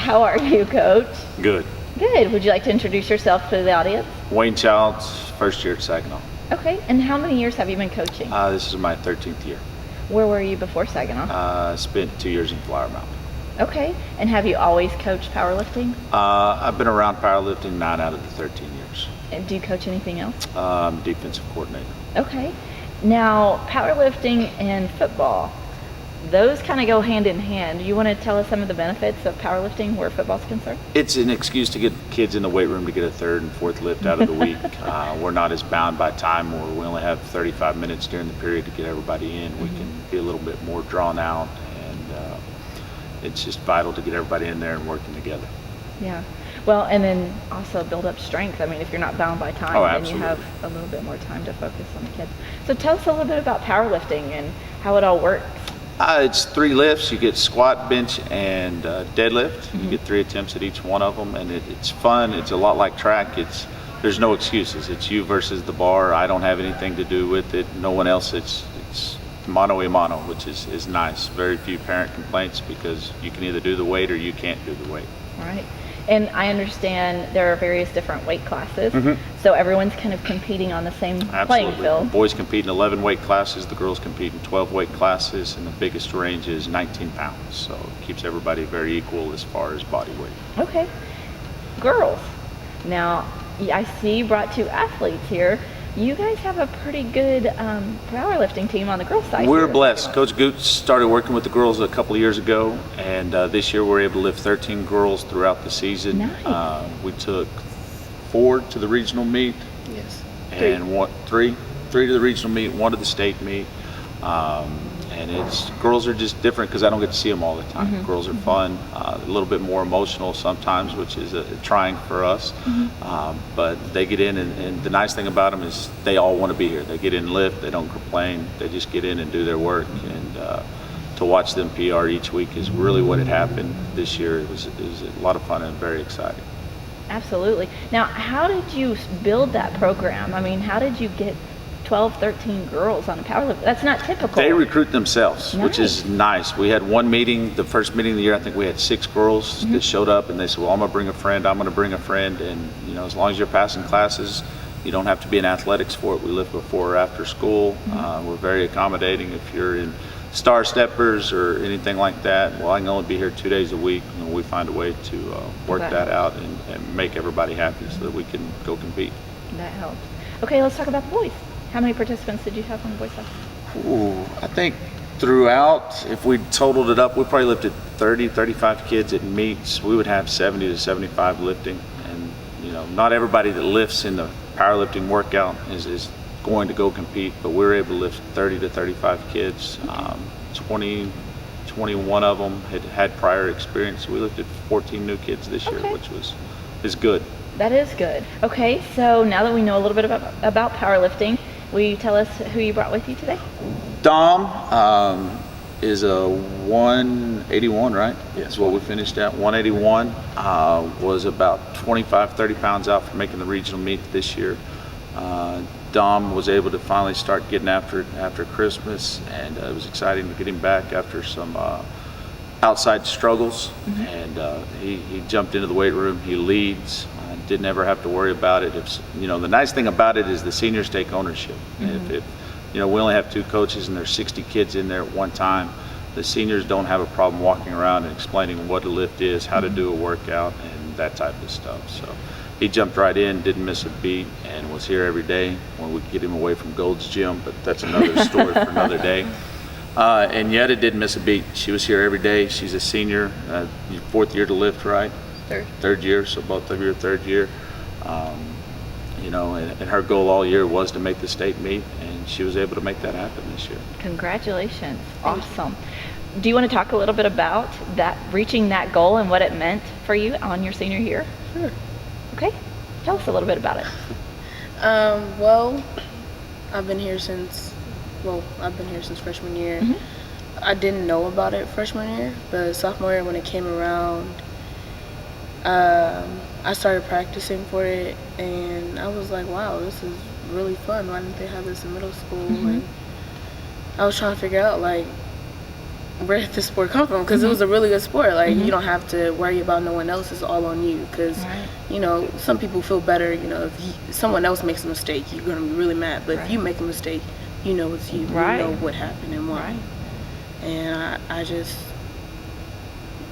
How are you, Coach? Good. Good. Would you like to introduce yourself to the audience? Wayne Childs, first year at Saginaw. Okay. And how many years have you been coaching? This is my 13th year. Where were you before Saginaw? Spent 2 years in Flower Mound. Okay. And have you always coached powerlifting? I've been around powerlifting 9 out of the 13 years. And do you coach anything else? Defensive coordinator. Okay. Now, powerlifting and football, those kind of go hand in hand. You want to tell us some of the benefits of powerlifting where football's concerned? It's an excuse to get kids in the weight room to get a third and fourth lift out of the week. We're not as bound by time, or we only have 35 minutes during the period to get everybody in. We can be a little bit more drawn out, and it's just vital to get everybody in there and working together. Yeah. Well, and then also build up strength. I mean, if you're not bound by time, then you have a little bit more time to focus on the kids. So tell us a little bit about powerlifting and how it all works. It's 3 lifts. You get squat, bench, and deadlift. You get 3 attempts at each one of them, and it's fun. It's a lot like track. There's no excuses. It's you versus the bar. I don't have anything to do with it. No one else. It's mano a mano, which is nice. Very few parent complaints because you can either do the weight or you can't do the weight. All right. And I understand there are various different weight classes, so everyone's kind of competing on the same playing field. The boys compete in 11 weight classes, the girls compete in 12 weight classes, and the biggest range is 19 pounds. So it keeps everybody very equal as far as body weight. Okay. Girls. Now, I see you brought 2 athletes here. You guys have a pretty good powerlifting team on the girls' side. We're blessed. Coach Gooch started working with the girls a couple of years ago, and this year we're able to lift 13 girls throughout the season. Nice. We took 4 to the regional meet. Yes. And 3 to the regional meet, 1 to the state meet. And girls are just different because I don't get to see them all the time. Girls are fun, a little bit more emotional sometimes, which is trying for us. But they get in, and the nice thing about them is they all want to be here. They get in and lift, they don't complain, they just get in and do their work. And to watch them PR each week is really what had happened this year. It was a lot of fun and very exciting. Absolutely. Now, how did you build that program? I mean, how did you get 12, 13 girls on a powerlift? That's not typical. They recruit themselves, which is nice. We had one meeting, the first meeting of the year, I think we had 6 girls that showed up, and they said, well, I'm gonna bring a friend, I'm gonna bring a friend. And as long as you're passing classes, you don't have to be in athletics for it. We lift before or after school. We're very accommodating. If you're in star steppers or anything like that, well, I can only be here 2 days a week, and we find a way to work that out and make everybody happy so that we can go compete. That helps. Okay, let's talk about the boys. How many participants did you have on the boys' side? I think throughout, if we totaled it up, we probably lifted 30, 35 kids at meets. We would have 70 to 75 lifting. And, not everybody that lifts in the powerlifting workout is going to go compete, but we were able to lift 30 to 35 kids. 21 of them had prior experience. We lifted 14 new kids this year, which is good. That is good. Okay, so now that we know a little bit about powerlifting, will you tell us who you brought with you today? Dom is a 181, right? Yes. That's what we finished at. 181, was about 25, 30 pounds out from making the regional meet this year. Dom was able to finally start getting after it after Christmas, and it was exciting to get him back after some outside struggles. And he jumped into the weight room. He leads. Didn't ever have to worry about it. The nice thing about it is the seniors take ownership. If we only have 2 coaches and there's 60 kids in there at one time, the seniors don't have a problem walking around and explaining what a lift is, how to do a workout, and that type of stuff. So he jumped right in, didn't miss a beat, and was here every day when we could get him away from Gold's Gym, but that's another story for another day. And Yetta didn't miss a beat. She was here every day. She's a senior, 4th year to lift, right? Third year, so both of you are 3rd year. And her goal all year was to make the state meet, and she was able to make that happen this year. Congratulations. Awesome. Do you want to talk a little bit about reaching that goal and what it meant for you on your senior year? Sure. Okay. Tell us a little bit about it. Well, I've been here since freshman year. I didn't know about it freshman year, but sophomore year when it came around, I started practicing for it, and I was like, wow, this is really fun. Why didn't they have this in middle school? And I was trying to figure out, like, where did this sport come from? Because it was a really good sport. Like, Mm-hmm. you don't have to worry about no one else. It's all on you. Because, Right. you know, some people feel better, you know, if someone else makes a mistake, you're going to be really mad. But Right. if you make a mistake, you know it's you. Right. You know what happened and why. Right. And I just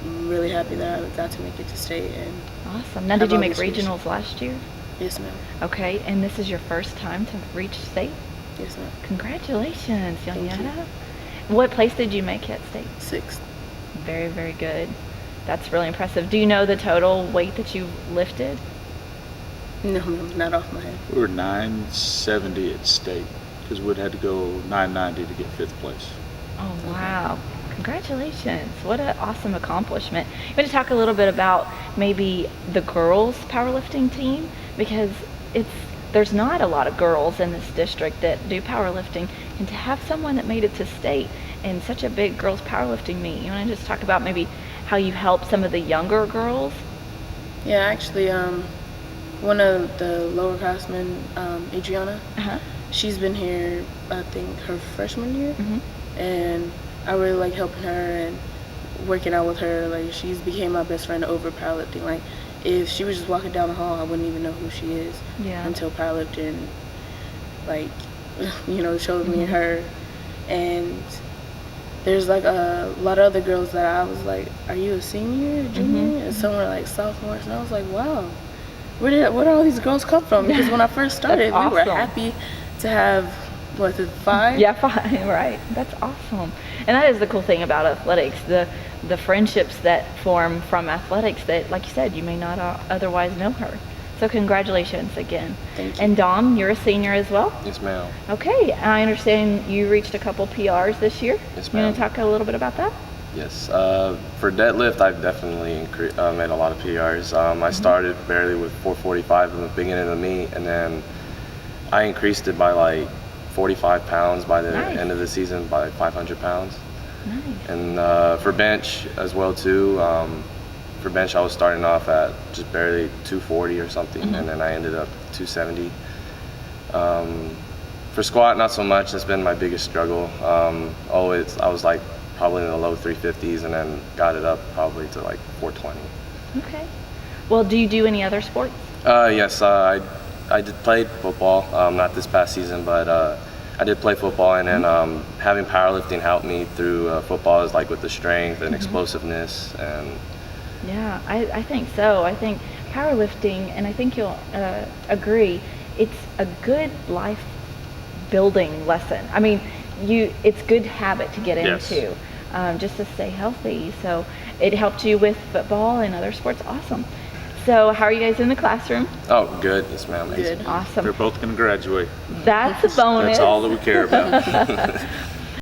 I'm really happy that I got to make it to state. And Awesome. Now, did I've you make always reached- regionals last year? yes, ma'am. Okay, and this is your first time to reach state? Yes, ma'am. Congratulations, Thank you. Yonyetta. What place did you make at state? 6th. Very, very good. That's really impressive. Do you know the total weight that you lifted? No, ma'am, not off my head. We were 970 at state because we'd had to go 990 to get 5th place. Oh, wow. Congratulations. What an awesome accomplishment. You want to talk a little bit about maybe the girls powerlifting team, because there's not a lot of girls in this district that do powerlifting, and to have someone that made it to state in such a big girls powerlifting meet. You want to just talk about maybe how you help some of the younger girls? Yeah, actually, one of the lower classmen, Adriana, Uh-huh. she's been here, I think, her freshman year. Mhm. And I really like helping her and working out with her. Like, she's became my best friend over powerlifting. Like, if she was just walking down the hall, I wouldn't even know who she is Yeah. until powerlifting, like, you know, showed me her. And there's like a lot of other girls that I was like, "Are you a senior, or junior?" And some were like sophomores, and I was like, "Wow, where did all these girls come from?" Because when I first started, That's we were awesome. happy to have, what, 5? Yeah, fine, right. That's awesome. And that is the cool thing about athletics, the friendships that form from athletics that, like you said, you may not otherwise know her. So congratulations again. Thank you. And Dom, you're a senior as well? Yes, ma'am. Okay, I understand you reached a couple PRs this year. Yes, You want ma'am. to talk a little bit about that? Yes. For deadlift, I've definitely made a lot of PRs. I started barely with 445 in the beginning of the meet, and then I increased it by like 45 pounds by the Nice. end of the season, by 500 pounds. Nice. And for bench as well too. For bench, I was starting off at just barely 240 or something, and then I ended up 270. For squat, not so much. That's been my biggest struggle. I was like probably in the low 350s, and then got it up probably to like 420. Okay. Well, do you do any other sports? Yes, I did play football. Not this past season, but I did play football, and then having powerlifting helped me through football, is like with the strength and explosiveness. And Yeah, I think so. I think powerlifting, and I think you'll agree, it's a good life building lesson. I mean, it's good habit to get Yes. into, just to stay healthy. So it helped you with football and other sports. Awesome. So how are you guys in the classroom? oh, good. Yes, ma'am. Good. Awesome. They're both going to graduate. That's a bonus. That's all that we care about.